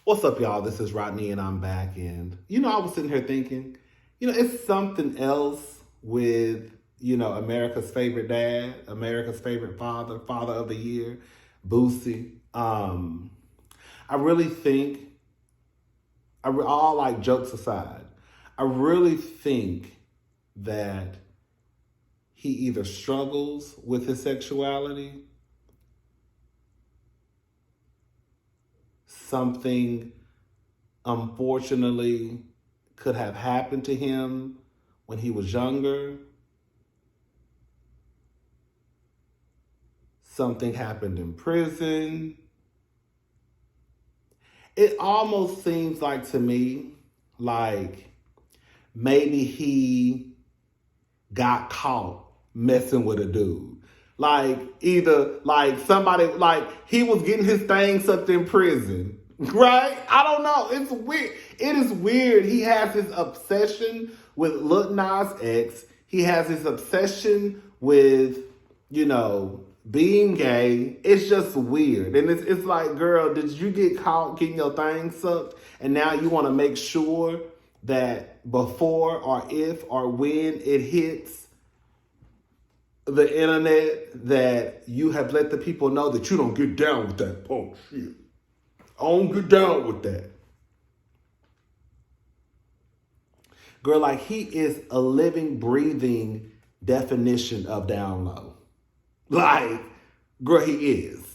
What's up, y'all? This is Rodney, and I'm back. And, I was sitting here thinking, it's something else with, America's favorite dad, America's favorite father, father of the year, Boosie. I really think, all like jokes aside, I really think that he either struggles with his sexuality, something unfortunately could have happened to him when he was younger. Something happened in prison. It almost seems like to me like maybe he got caught messing with a dude. Like either like somebody, like he was getting his thing sucked in prison. Right? I don't know. It's weird. It is weird. He has this obsession with Lil Nas X. He has this obsession with, being gay. It's just weird. And it's like, girl, did you get caught getting your thing sucked? And now you want to make sure that before or if or when it hits the internet that you have let the people know that you don't get down with that punk shit. I don't get down with that. Girl, like he is a living, breathing definition of down low. Like, girl, he is.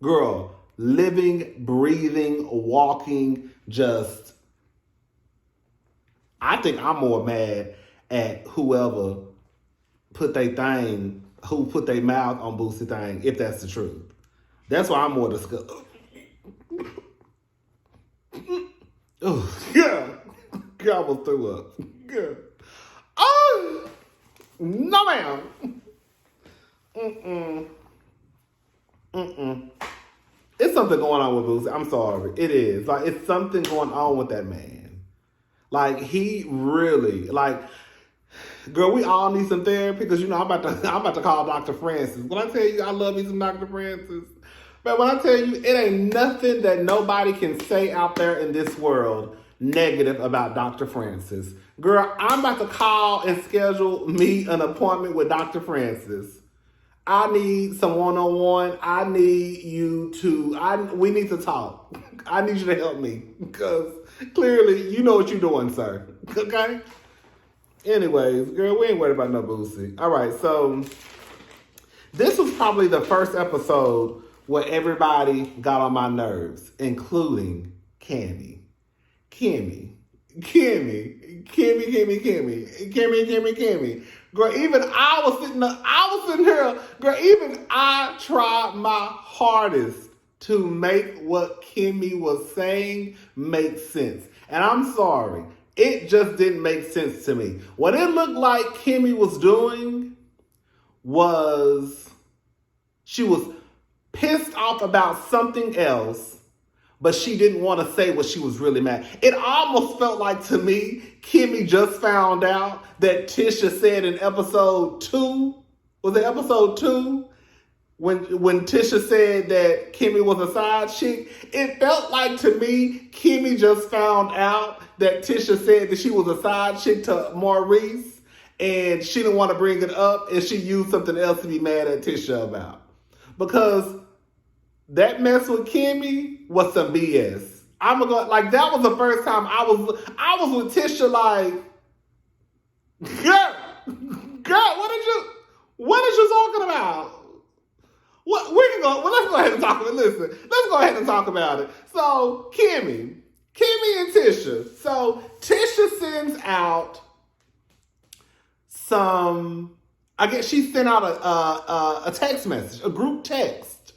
Girl, living, breathing, walking, just, I think I'm more mad at whoever put their thing, who put their mouth on Boosie thing, if that's the truth. That's why I'm more disgusted. Oh, yeah. I almost threw up. Yeah. Oh, no, ma'am. It's something going on with Boosie. I'm sorry. It is. Like, it's something going on with that man. Like, he really, like, girl, we all need some therapy because, I'm about to call Dr. Francis. When I tell you I love me some Dr. Francis, but when I tell you, it ain't nothing that nobody can say out there in this world negative about Dr. Francis. Girl, I'm about to call and schedule me an appointment with Dr. Francis. I need some one-on-one. I need you to, we need to talk. I need you to help me because clearly you know what you're doing, sir. Okay? Anyways, girl, we ain't worried about no Boosie. All right, so this was probably the first episode where everybody got on my nerves, including Kimmy. Kimmy. Girl, even I was sitting here, girl, even I tried my hardest to make what Kimmy was saying make sense. And I'm sorry, it just didn't make sense to me. What it looked like Kimmy was doing was she was pissed off about something else, but she didn't want to say what she was really mad. It almost felt like to me, Kimmy just found out that Tisha said in episode 2, was it episode 2? When Tisha said that Kimmy was a side chick, it felt like to me, Kimmy just found out that Tisha said that she was a side chick to Maurice, and she didn't want to bring it up, and she used something else to be mad at Tisha about. Because that mess with Kimmy was some BS. I'm gonna go, like, that was the first time I was with Tisha like, girl, what is you talking about? What let's go ahead and talk about it. Listen, let's go ahead and talk about it. So Kimmy and Tisha. So Tisha sends out some, I guess she sent out a text message, a group text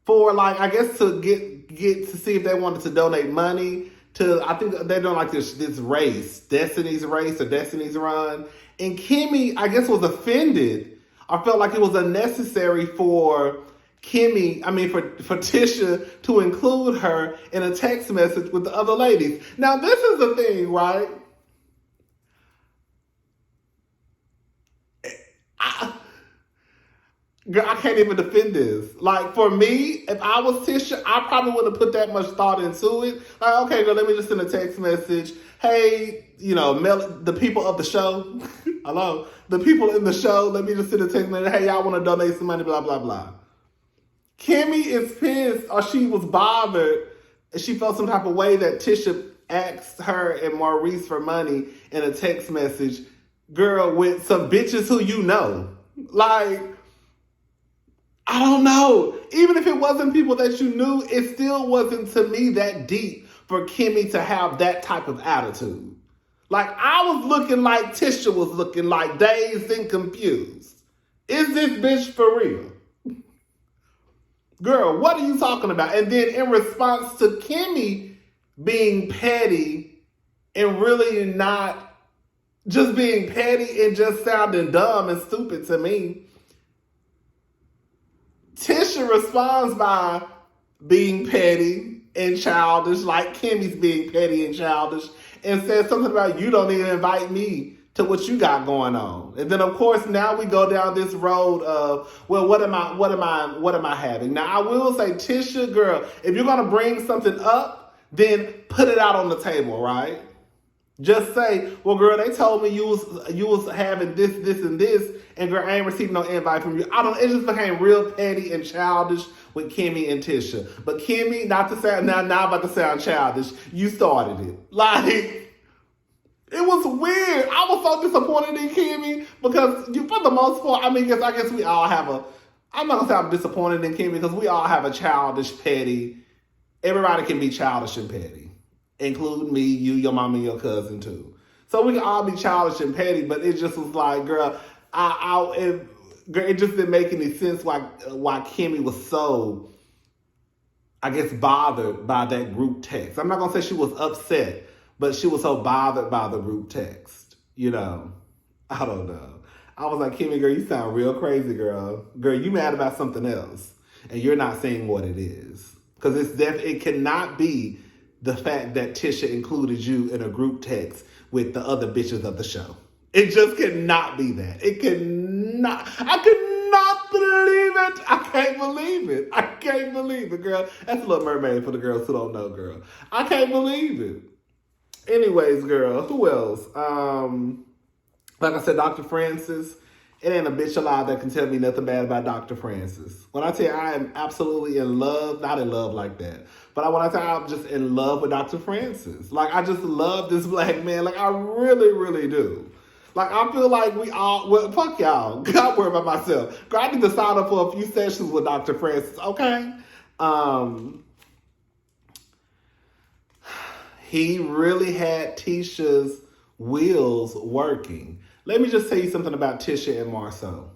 for, like, I guess to get to see if they wanted to donate money to, I think they're doing like this race, Destiny's Race or Destiny's Run. And Kimmy, I guess, was offended. I felt like it was unnecessary for for Tisha to include her in a text message with the other ladies. Now, this is the thing, right? Girl, I can't even defend this. Like, for me, if I was Tisha, I probably wouldn't have put that much thought into it. Like, okay, girl, let me just send a text message. Hey, the people of the show. Hello? The people in the show, let me just send a text message. Hey, y'all want to donate some money, blah, blah, blah. Kimmy is pissed, or she was bothered, and she felt some type of way that Tisha asked her and Maurice for money in a text message. Girl, with some bitches who you know. Like, I don't know. Even if it wasn't people that you knew, it still wasn't to me that deep for Kimmy to have that type of attitude. Like, I was looking like Tisha was looking, like dazed and confused. Is this bitch for real? Girl, what are you talking about? And then in response to Kimmy being petty and really not just being petty and just sounding dumb and stupid to me, Tisha responds by being petty and childish, like Kimmy's being petty and childish, and says something about, you don't even invite me to what you got going on. And then of course now we go down this road of, well, what am I having? Now I will say, Tisha, girl, if you're gonna bring something up, then put it out on the table, right? Just say, well, girl, they told me you was having this, and this, and girl, I ain't received no invite from you. It just became real petty and childish with Kimmy and Tisha. But Kimmy, now I'm about to sound childish, you started it. Like, it was weird. I was so disappointed in Kimmy because for the most part, I guess we all have I'm not gonna say I'm disappointed in Kimmy because we all have a childish, petty. Everybody can be childish and petty, including me, you, your mom, and your cousin too. So we can all be childish and petty, but it just was like, girl, it just didn't make any sense why Kimmy was so, I guess, bothered by that group text. I'm not gonna say she was upset, but she was so bothered by the group text. I don't know. I was like, Kimmy, girl, you sound real crazy, girl. Girl, you mad about something else, and you're not saying what it is. Because it cannot be the fact that Tisha included you in a group text with the other bitches of the show. It just cannot be that. It cannot. I cannot believe it. I can't believe it. I can't believe it, girl. That's a Little Mermaid for the girls who don't know, girl. I can't believe it. Anyways, girl, who else? Like I said, Dr. Francis. It ain't a bitch alive that can tell me nothing bad about Dr. Francis. When I tell you I am absolutely in love, not in love like that, but when I tell you I'm just in love with Dr. Francis. Like, I just love this black man. Like, I really, really do. Like, I feel like we all, well, fuck y'all. God, worry about myself. Girl, I need to sign up for a few sessions with Dr. Francis, okay? He really had Tisha's wheels working. Let me just tell you something about Tisha and Marceau.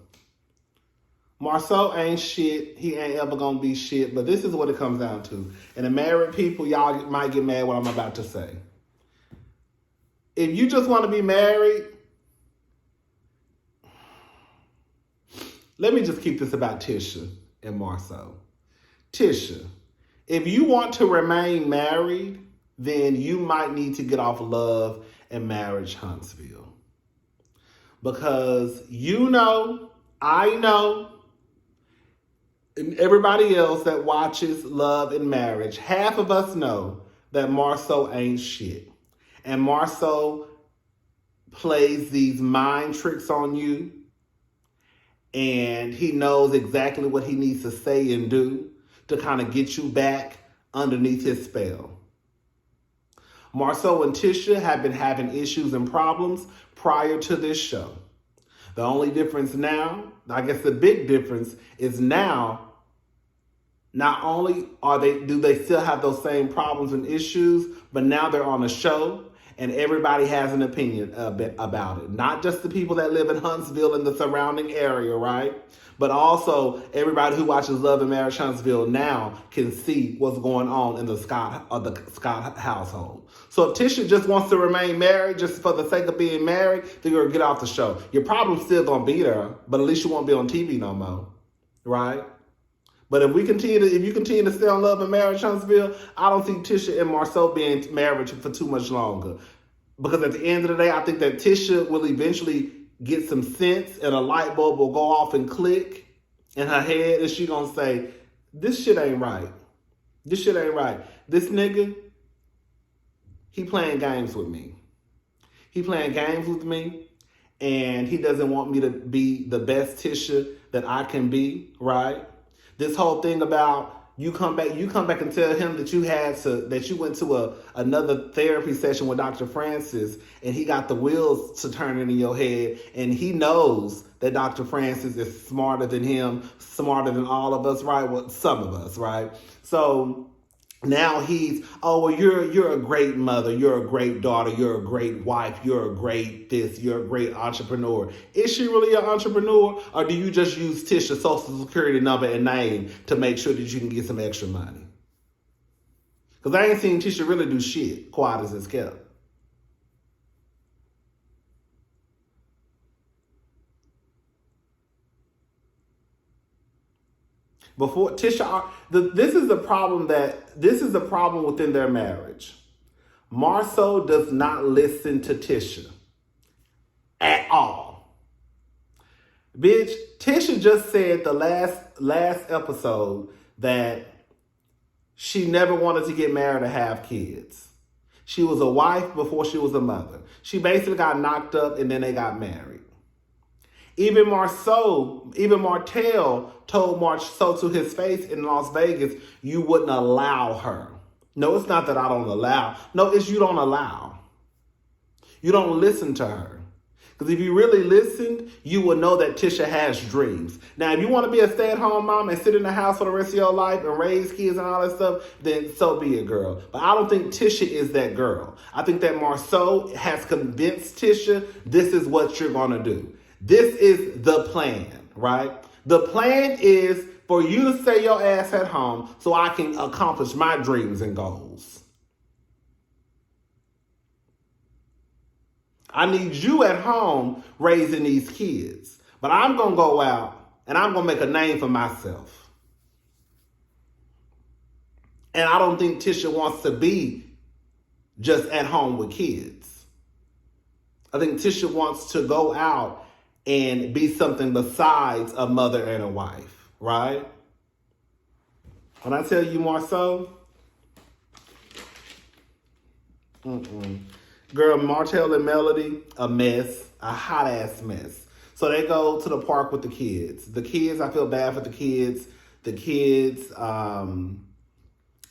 Marceau ain't shit. He ain't ever gonna be shit. But this is what it comes down to. And the married people, y'all might get mad what I'm about to say. If you just want to be married, let me just keep this about Tisha and Marceau. Tisha, if you want to remain married, then you might need to get off Love and Marriage Huntsville. Because I know, and everybody else that watches Love and Marriage, half of us know that Marceau ain't shit. And Marceau plays these mind tricks on you. And he knows exactly what he needs to say and do to kind of get you back underneath his spell. Marceau and Tisha have been having issues and problems prior to this show. The only difference now, I guess the big difference is now, not only do they still have those same problems and issues, but now they're on a show and everybody has an opinion about it. Not just the people that live in Huntsville and the surrounding area, right? But also everybody who watches Love and Marriage Huntsville now can see what's going on in the Scott household. So if Tisha just wants to remain married just for the sake of being married, then you're gonna get off the show. Your problem's still gonna be there, but at least you won't be on TV no more, right? But if you continue to stay on Love and Marriage Huntsville, I don't see Tisha and Marceau being married for too much longer. Because at the end of the day, I think that Tisha will eventually get some sense and a light bulb will go off and click. in her head, is she gonna say, this shit ain't right. This shit ain't right. This nigga, he playing games with me. He playing games with me, and he doesn't want me to be the best Tisha that I can be, right? This whole thing about you come back and tell him that you went to another therapy session with Dr. Francis, and he got the wheels to turn in your head, and he knows that Dr. Francis is smarter than him, smarter than all of us, right? Well, some of us, right? So now you're a great mother, you're a great daughter, you're a great wife, you're a great this, you're a great entrepreneur. Is she really an entrepreneur, or do you just use Tisha's social security number and name to make sure that you can get some extra money? Because I ain't seen Tisha really do shit, quiet as it's kept. Before Tisha, this is the problem within their marriage. Marceau does not listen to Tisha at all. Bitch, Tisha just said the last episode that she never wanted to get married or have kids. She was a wife before she was a mother. She basically got knocked up and then they got married. Even Martell told Marceau to his face in Las Vegas, you wouldn't allow her. No, it's not that I don't allow. No, it's you don't allow. You don't listen to her. Because if you really listened, you would know that Tisha has dreams. Now, if you want to be a stay-at-home mom and sit in the house for the rest of your life and raise kids and all that stuff, then so be it, girl. But I don't think Tisha is that girl. I think that Marceau has convinced Tisha this is what you're going to do. This is the plan, right? The plan is for you to stay your ass at home so I can accomplish my dreams and goals. I need you at home raising these kids. But I'm going to go out and I'm going to make a name for myself. And I don't think Tisha wants to be just at home with kids. I think Tisha wants to go out and be something besides a mother and a wife, right? When I tell you Marceau, girl, Martell and Melody, a mess, a hot ass mess. So they go to the park with the kids. The kids, I feel bad for the kids. The kids,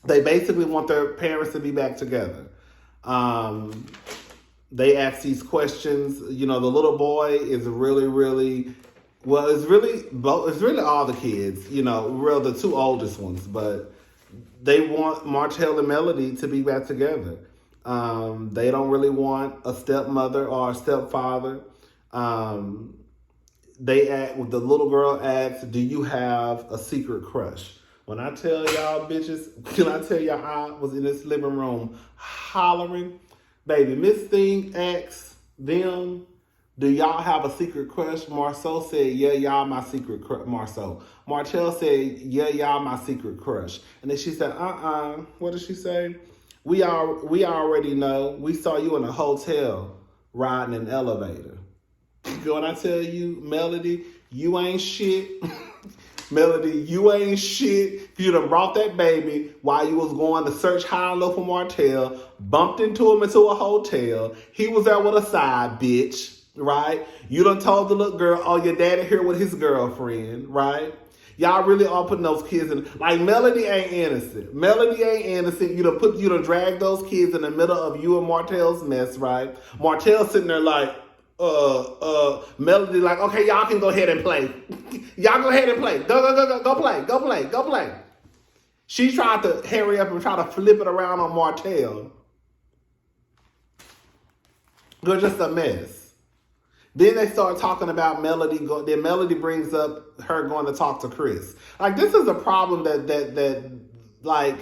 they basically want their parents to be back together. They ask these questions. You know, the little boy is really, well, it's really all the kids, you know, the two oldest ones, but they want Martell and Melody to be back together. They don't really want a stepmother or a stepfather. The little girl asks, do you have a secret crush? When I tell y'all bitches, can I tell y'all I was in this living room hollering? Baby, Miss Thing asks them, do y'all have a secret crush? Marceau said, yeah, y'all my secret crush. Martell said, yeah, y'all my secret crush. And then she said, what did she say? We already know. We saw you in a hotel riding an elevator. When I tell you, Melody, you ain't shit. Melody, you ain't shit. You done brought that baby while you was going to search high and low for Martell, bumped into him into a hotel. He was there with a side bitch, right? You done told the little girl, oh, your daddy here with his girlfriend, right? Y'all really are putting those kids in, like, Melody ain't innocent. Melody ain't innocent. You done dragged those kids in the middle of you and Martell's mess, right? Martell sitting there like, Melody like, okay, y'all can go ahead and play. Y'all go ahead and play. Go play. She tried to hurry up and try to flip it around on Martell. They're just a mess. Then they start talking about Melody. Then Melody brings up her going to talk to Chris. Like, this is a problem that like,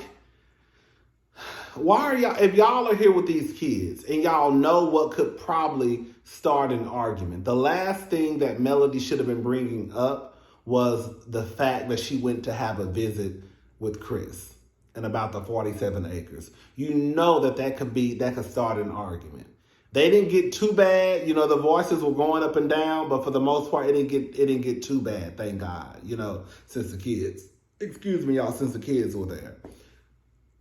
why are y'all, if y'all are here with these kids and y'all know what could probably start an argument, the last thing that Melody should have been bringing up was the fact that she went to have a visit with Chris and about the 47 acres. You know that could start an argument. They didn't get too bad. You know, the voices were going up and down, but for the most part, it didn't get too bad. Thank God. You know, since the kids, excuse me, y'all, since the kids were there.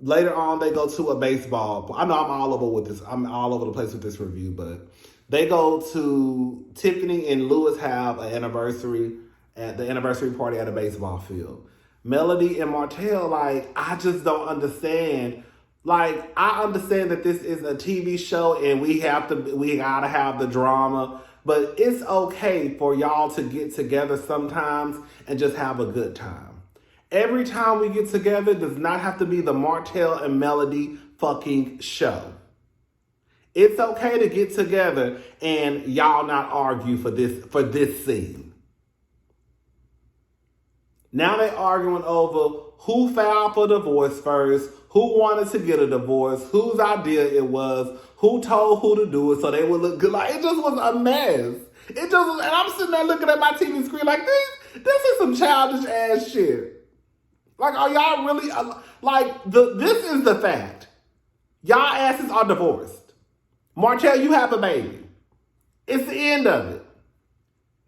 Later on, they go to a baseball. I know I'm all over with this. I'm all over the place with this review, but they go to Tiffany and Lewis have an anniversary at the anniversary party at a baseball field. Melody and Martell, like, I just don't understand. Like, I understand that this is a TV show and we gotta have the drama, but it's okay for y'all to get together sometimes and just have a good time. Every time we get together does not have to be the Martell and Melody fucking show. It's okay to get together and y'all not argue for this scene. Now they're arguing over who filed for divorce first, who wanted to get a divorce, whose idea it was, who told who to do it so they would look good. Like, it just was a mess. It just was, and I'm sitting there looking at my TV screen like, this is some childish ass shit. Like, are y'all really, this is the fact. Y'all asses are divorced. Martell, you have a baby. It's the end of it.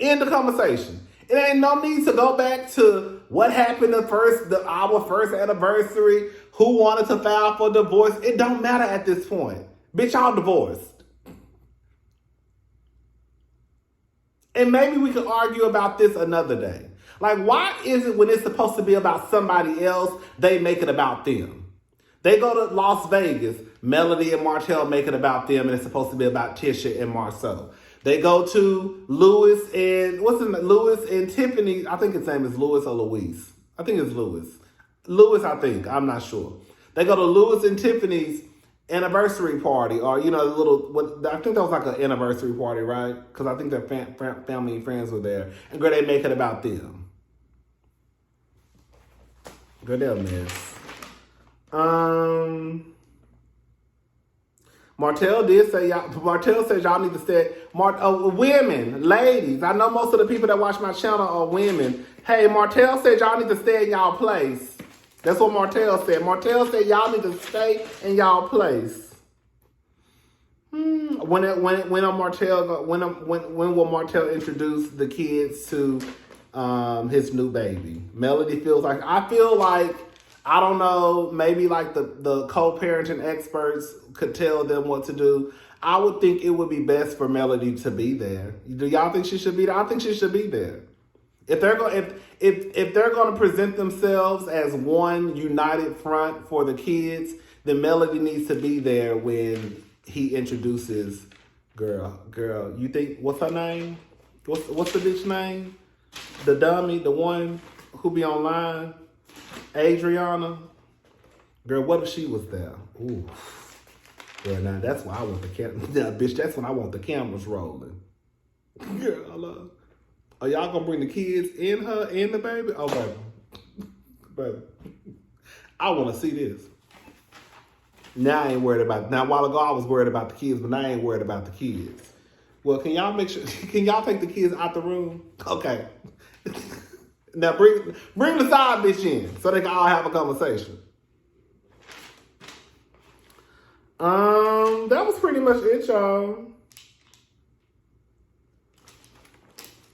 End of conversation. It ain't no need to go back to what happened our first anniversary, who wanted to file for divorce. It don't matter at this point. Bitch, y'all divorced. And maybe we could argue about this another day. Like, why is it when it's supposed to be about somebody else, they make it about them? They go to Las Vegas, Melody and Martell make it about them, and it's supposed to be about Tisha and Marceau. They go to Lewis and Tiffany. I think his name is Lewis or Louise. I think it's Lewis. Lewis, I think. I'm not sure. They go to Lewis and Tiffany's anniversary party, or, you know, I think that was like an anniversary party, right? Because I think their family and friends were there. And girl, they make it about them. Girl, they're a mess. Martell says y'all need to stay. Women, ladies, I know most of the people that watch my channel are women. Hey, Martell said y'all need to stay in y'all place. That's what Martell said. Martell said y'all need to stay in y'all place. When will Martell introduce the kids to his new baby? Melody I feel like, I don't know, maybe like the co-parenting experts could tell them what to do. I would think it would be best for Melody to be there. Do y'all think she should be there? I think she should be there. If they're going to present themselves as one united front for the kids, then Melody needs to be there when he introduces girl. You think, what's her name? What's the bitch name? The dummy, the one who be online, Adriana. Girl, what if she was there? Ooh. Girl, now that's why I want the camera. Yeah, bitch, that's when I want the cameras rolling. Girl, are y'all gonna bring the kids in her and the baby? Oh, baby. I want to see this. Now I ain't worried about. Now, a while ago I was worried about the kids, but now I ain't worried about the kids. Well, can y'all make sure? Can y'all take the kids out the room? Okay. Now bring the side bitch in so they can all have a conversation. That was pretty much it, y'all.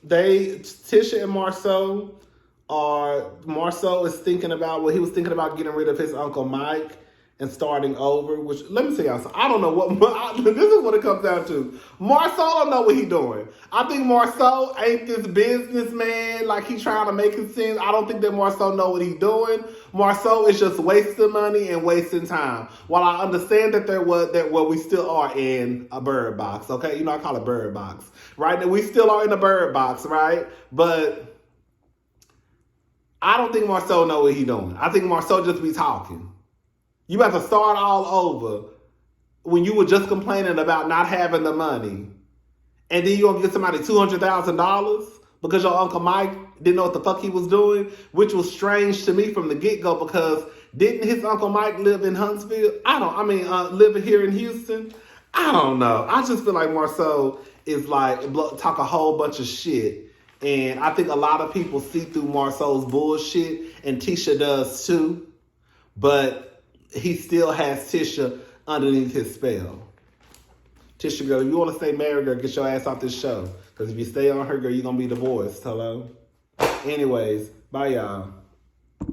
Tisha and Marceau is thinking about, he was thinking about getting rid of his Uncle Mike and starting over, which, let me tell y'all something. I don't know this is what it comes down to. Marceau don't know what he doing. I think Marceau ain't this businessman, like he trying to make it seem. I don't think that Marceau know what he doing. Marceau is just wasting money and wasting time. While I understand that we still are in a bird box, okay? You know, I call it bird box, right? We still are in a bird box, right? But I don't think Marceau know what he doing. I think Marceau just be talking. You have to start all over when you were just complaining about not having the money. And then you're going to get somebody $200,000 because your Uncle Mike didn't know what the fuck he was doing, which was strange to me from the get-go because didn't his Uncle Mike live in Huntsville? Living here in Houston? I don't know. I just feel like Marceau is like, talk a whole bunch of shit. And I think a lot of people see through Marceau's bullshit, and Tisha does too. But he still has Tisha underneath his spell. Tisha, girl, if you want to stay married, girl, get your ass off this show. Because if you stay on her, girl, you're going to be divorced. Hello? Anyways, bye, y'all.